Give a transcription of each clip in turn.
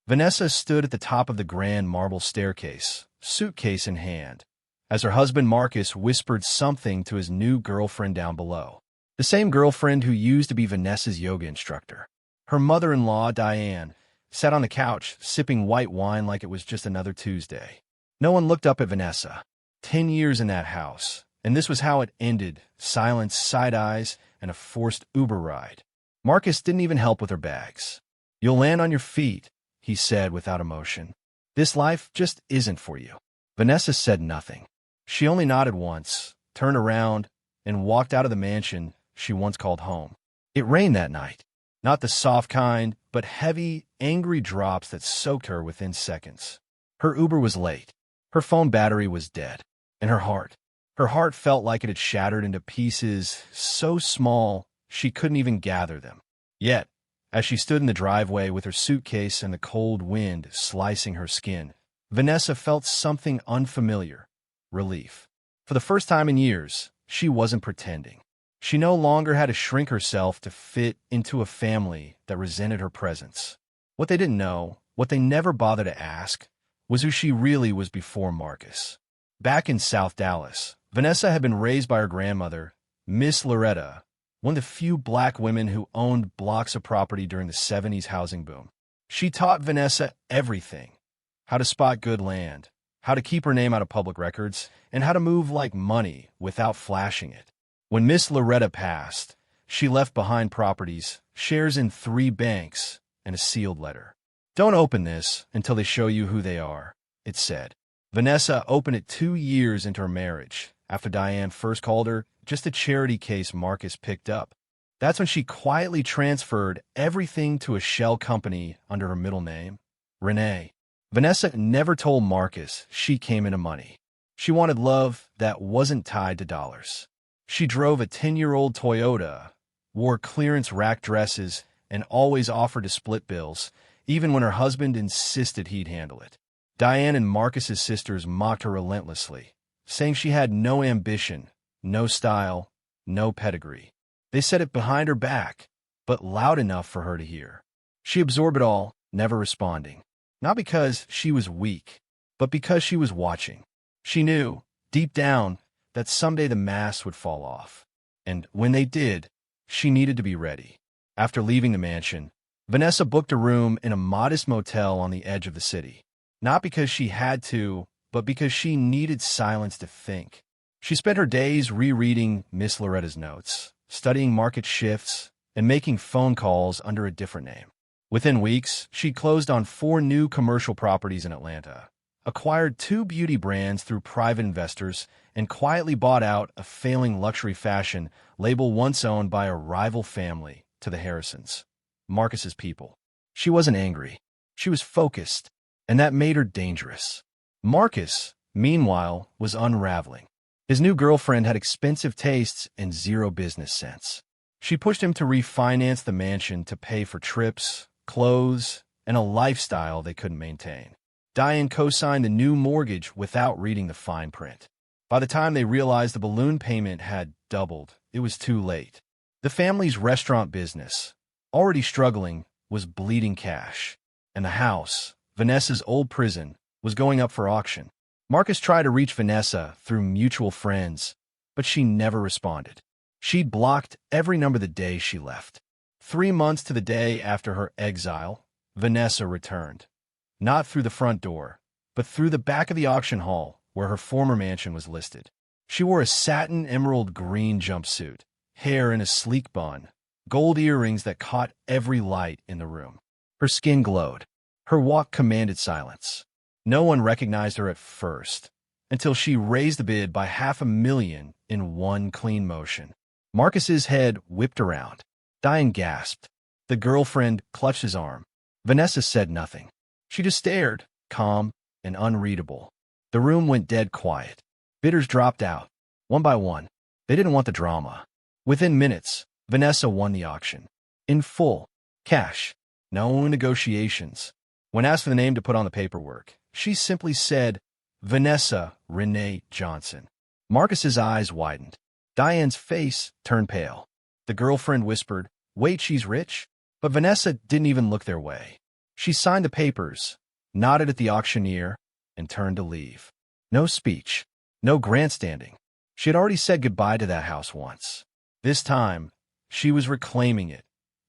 Vanessa stood at the top of the grand marble staircase, suitcase in hand, as her husband Marcus whispered something to his new girlfriend down below. The same girlfriend who used to be Vanessa's yoga instructor. Her mother-in-law, Diane, sat on the couch, sipping white wine like it was just another Tuesday. No one looked up at Vanessa. 10 years in that house, and this was how it ended: silence, side eyes, and a forced Uber ride. Marcus didn't even help with her bags. "You'll land on your feet," he said without emotion. "This life just isn't for you." Vanessa said nothing. She only nodded once, turned around, and walked out of the mansion she once called home. It rained that night. Not the soft kind, but heavy, angry drops that soaked her within seconds. Her Uber was late. Her phone battery was dead. And her heart felt like it had shattered into pieces so small she couldn't even gather them. Yet, as she stood in the driveway with her suitcase and the cold wind slicing her skin, Vanessa felt something unfamiliar: relief. For the first time in years, she wasn't pretending. She no longer had to shrink herself to fit into a family that resented her presence. What they didn't know, what they never bothered to ask, was who she really was before Marcus. Back in South Dallas, Vanessa had been raised by her grandmother, Miss Loretta, one of the few black women who owned blocks of property during the 70s housing boom. She taught Vanessa everything: how to spot good land, how to keep her name out of public records, and how to move like money without flashing it. When Miss Loretta passed, she left behind properties, shares in 3 banks, and a sealed letter. "Don't open this until they show you who they are," it said. Vanessa opened it 2 years into her marriage, after Diane first called her just a charity case Marcus picked up. That's when she quietly transferred everything to a shell company under her middle name, Renee. Vanessa never told Marcus she came into money. She wanted love that wasn't tied to dollars. She drove a 10-year-old Toyota, wore clearance rack dresses, and always offered to split bills, even when her husband insisted he'd handle it. Diane and Marcus's sisters mocked her relentlessly, saying she had no ambition, no style, no pedigree. They said it behind her back, but loud enough for her to hear. She absorbed it all, never responding. Not because she was weak, but because she was watching. She knew, deep down, that someday the mask would fall off. And when they did, she needed to be ready. After leaving the mansion, Vanessa booked a room in a modest motel on the edge of the city. Not because she had to, but because she needed silence to think. She spent her days rereading Miss Loretta's notes, studying market shifts, and making phone calls under a different name. Within weeks, she closed on 4 new commercial properties in Atlanta, acquired 2 beauty brands through private investors, and quietly bought out a failing luxury fashion label once owned by a rival family to the Harrisons, Marcus's people. She wasn't angry. She was focused, and that made her dangerous. Marcus, meanwhile, was unraveling. His new girlfriend had expensive tastes and zero business sense. She pushed him to refinance the mansion to pay for trips, clothes, and a lifestyle they couldn't maintain. Diane co-signed the new mortgage without reading the fine print. By the time they realized the balloon payment had doubled, it was too late. The family's restaurant business, already struggling, was bleeding cash. And the house, Vanessa's old prison, was going up for auction. Marcus tried to reach Vanessa through mutual friends, but she never responded. She'd blocked every number the day she left. 3 months to the day after her exile, Vanessa returned. Not through the front door, but through the back of the auction hall where her former mansion was listed. She wore a satin emerald green jumpsuit, hair in a sleek bun, gold earrings that caught every light in the room. Her skin glowed. Her walk commanded silence. No one recognized her at first, until she raised the bid by $500,000 in one clean motion. Marcus's head whipped around. Diane gasped. The girlfriend clutched his arm. Vanessa said nothing. She just stared, calm and unreadable. The room went dead quiet. Bidders dropped out, one by one. They didn't want the drama. Within minutes, Vanessa won the auction. In full. Cash. No negotiations. When asked for the name to put on the paperwork, she simply said, Vanessa Renee Johnson. Marcus's eyes widened. Diane's face turned pale. The girlfriend whispered, "Wait, she's rich?" But Vanessa didn't even look their way. She signed the papers, nodded at the auctioneer, and turned to leave. No speech, no grandstanding. She had already said goodbye to that house once. This time, she was reclaiming it,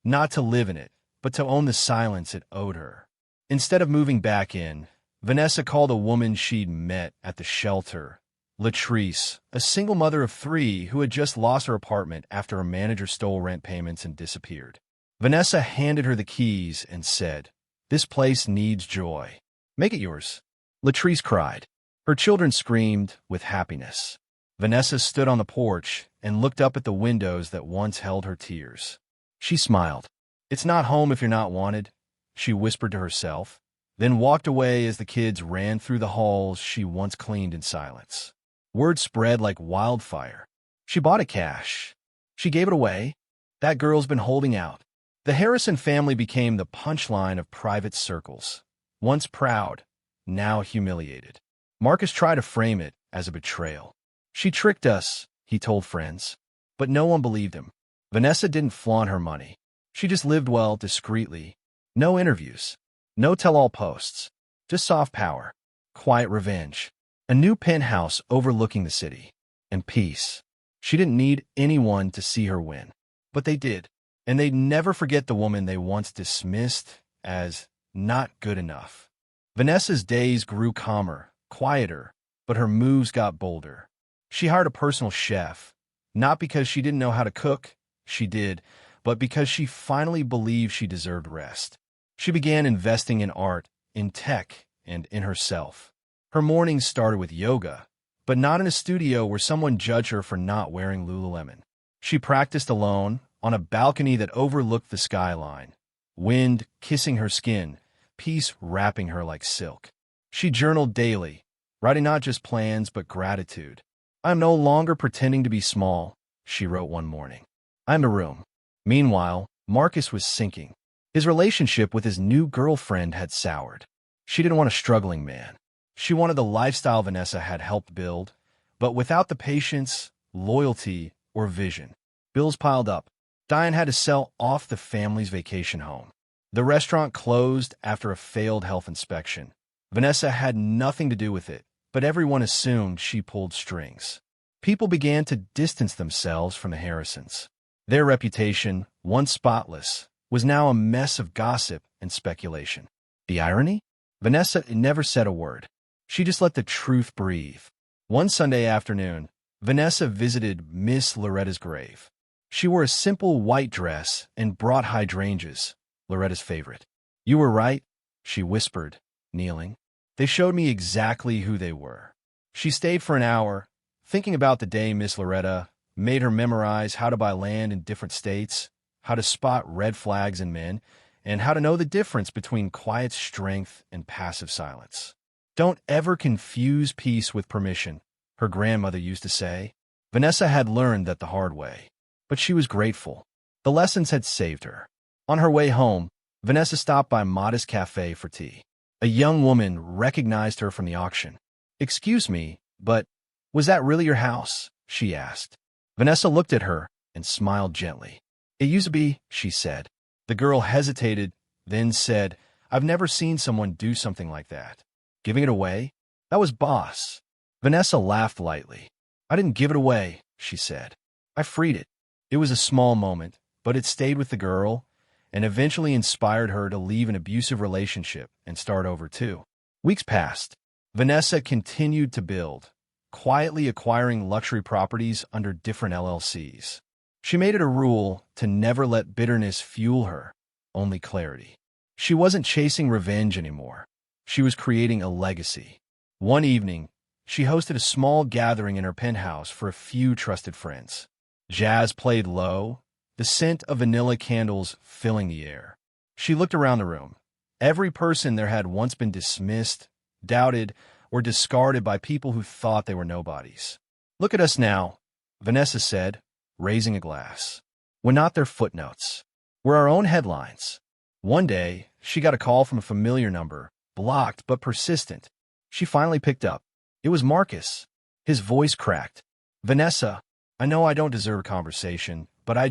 not to live in it, but to own the silence it owed her. Instead of moving back in, Vanessa called a woman she'd met at the shelter, Latrice, a single mother of 3 who had just lost her apartment after a manager stole rent payments and disappeared. Vanessa handed her the keys and said, "This place needs joy. Make it yours." Latrice cried. Her children screamed with happiness. Vanessa stood on the porch and looked up at the windows that once held her tears. She smiled. "It's not home if you're not wanted," she whispered to herself, then walked away as the kids ran through the halls she once cleaned in silence. Word spread like wildfire. She bought it cash. She gave it away. That girl's been holding out. The Harrison family became the punchline of private circles. Once proud, now humiliated. Marcus tried to frame it as a betrayal. "She tricked us," he told friends. But no one believed him. Vanessa didn't flaunt her money. She just lived well, discreetly. No interviews. No tell-all posts. Just soft power. Quiet revenge. A new penthouse overlooking the city. And peace. She didn't need anyone to see her win. But they did. And they'd never forget the woman they once dismissed as not good enough. Vanessa's days grew calmer, quieter, but her moves got bolder. She hired a personal chef, not because she didn't know how to cook, she did, but because she finally believed she deserved rest. She began investing in art, in tech, and in herself. Her mornings started with yoga, but not in a studio where someone judged her for not wearing Lululemon. She practiced alone, on a balcony that overlooked the skyline, wind kissing her skin, peace wrapping her like silk. She journaled daily, writing not just plans but gratitude. "I'm no longer pretending to be small," she wrote one morning. "I'm a room." Meanwhile, Marcus was sinking. His relationship with his new girlfriend had soured. She didn't want a struggling man. She wanted the lifestyle Vanessa had helped build, but without the patience, loyalty, or vision. Bills piled up. Diane had to sell off the family's vacation home. The restaurant closed after a failed health inspection. Vanessa had nothing to do with it, but everyone assumed she pulled strings. People began to distance themselves from the Harrisons. Their reputation, once spotless, was now a mess of gossip and speculation. The irony? Vanessa never said a word. She just let the truth breathe. One Sunday afternoon, Vanessa visited Miss Loretta's grave. She wore a simple white dress and brought hydrangeas, Loretta's favorite. "You were right," she whispered, kneeling. "They showed me exactly who they were." She stayed for an hour, thinking about the day Miss Loretta made her memorize how to buy land in different states, how to spot red flags in men, and how to know the difference between quiet strength and passive silence. "Don't ever confuse peace with permission," her grandmother used to say. Vanessa had learned that the hard way. But she was grateful. The lessons had saved her. On her way home, Vanessa stopped by a modest cafe for tea. A young woman recognized her from the auction. "Excuse me, but was that really your house?" she asked. Vanessa looked at her and smiled gently. "It used to be," she said. The girl hesitated, then said, "I've never seen someone do something like that." "Giving it away? That was boss." Vanessa laughed lightly. "I didn't give it away," she said. "I freed it." It was a small moment, but it stayed with the girl and eventually inspired her to leave an abusive relationship and start over too. Weeks passed. Vanessa continued to build, quietly acquiring luxury properties under different LLCs. She made it a rule to never let bitterness fuel her, only clarity. She wasn't chasing revenge anymore. She was creating a legacy. One evening, she hosted a small gathering in her penthouse for a few trusted friends. Jazz played low, the scent of vanilla candles filling the air. She looked around the room. Every person there had once been dismissed, doubted, or discarded by people who thought they were nobodies. "Look at us now," Vanessa said, raising a glass. "We're not their footnotes. We're our own headlines." One day, she got a call from a familiar number, blocked but persistent. She finally picked up. It was Marcus. His voice cracked. "Vanessa, I know I don't deserve a conversation, but I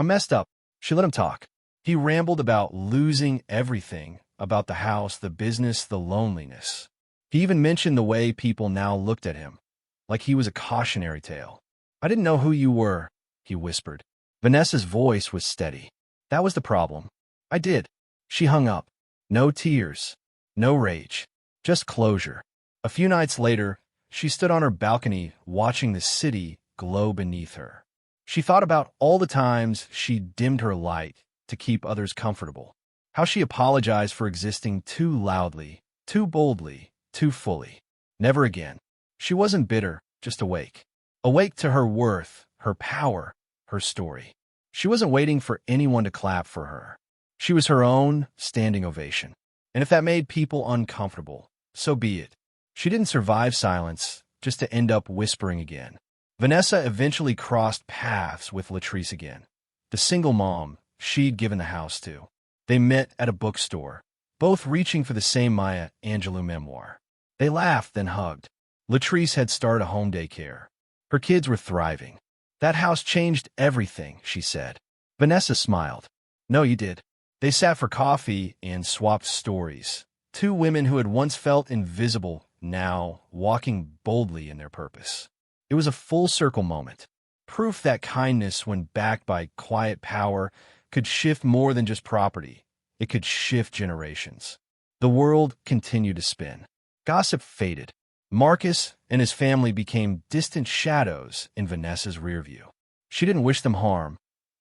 messed up." She let him talk. He rambled about losing everything, about the house, the business, the loneliness. He even mentioned the way people now looked at him, like he was a cautionary tale. "I didn't know who you were," he whispered. Vanessa's voice was steady. "That was the problem. I did." She hung up. No tears, no rage, just closure. A few nights later, she stood on her balcony watching the city glow beneath her. She thought about all the times she dimmed her light to keep others comfortable, how she apologized for existing too loudly, too boldly, too fully. Never again. She wasn't bitter, just awake. Awake to her worth, her power, her story. She wasn't waiting for anyone to clap for her. She was her own standing ovation. And if that made people uncomfortable, so be it. She didn't survive silence just to end up whispering again. Vanessa eventually crossed paths with Latrice again, the single mom she'd given the house to. They met at a bookstore, both reaching for the same Maya Angelou memoir. They laughed, then hugged. Latrice had started a home daycare. Her kids were thriving. "That house changed everything," she said. Vanessa smiled. "No, you did." They sat for coffee and swapped stories. Two women who had once felt invisible, now walking boldly in their purpose. It was a full-circle moment. Proof that kindness, when backed by quiet power, could shift more than just property. It could shift generations. The world continued to spin. Gossip faded. Marcus and his family became distant shadows in Vanessa's rearview. She didn't wish them harm,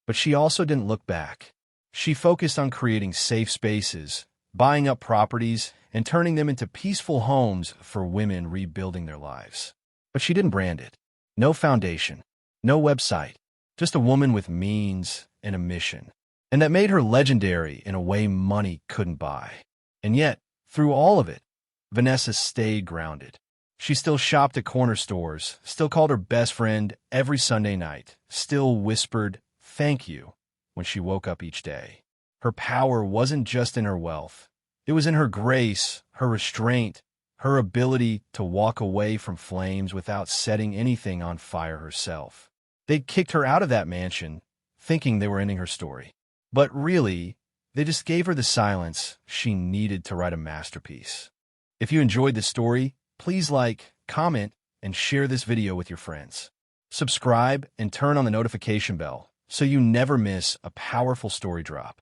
but she also didn't look back. She focused on creating safe spaces, buying up properties, and turning them into peaceful homes for women rebuilding their lives. But she didn't brand it. No foundation, no website, just a woman with means and a mission. And that made her legendary in a way money couldn't buy. And yet, through all of it, Vanessa stayed grounded. She still shopped at corner stores, still called her best friend every Sunday night, still whispered, "Thank you," when she woke up each day. Her power wasn't just in her wealth. It was in her grace, her restraint, her ability to walk away from flames without setting anything on fire herself. They'd kicked her out of that mansion, thinking they were ending her story. But really, they just gave her the silence she needed to write a masterpiece. If you enjoyed this story, please like, comment, and share this video with your friends. Subscribe and turn on the notification bell so you never miss a powerful story drop.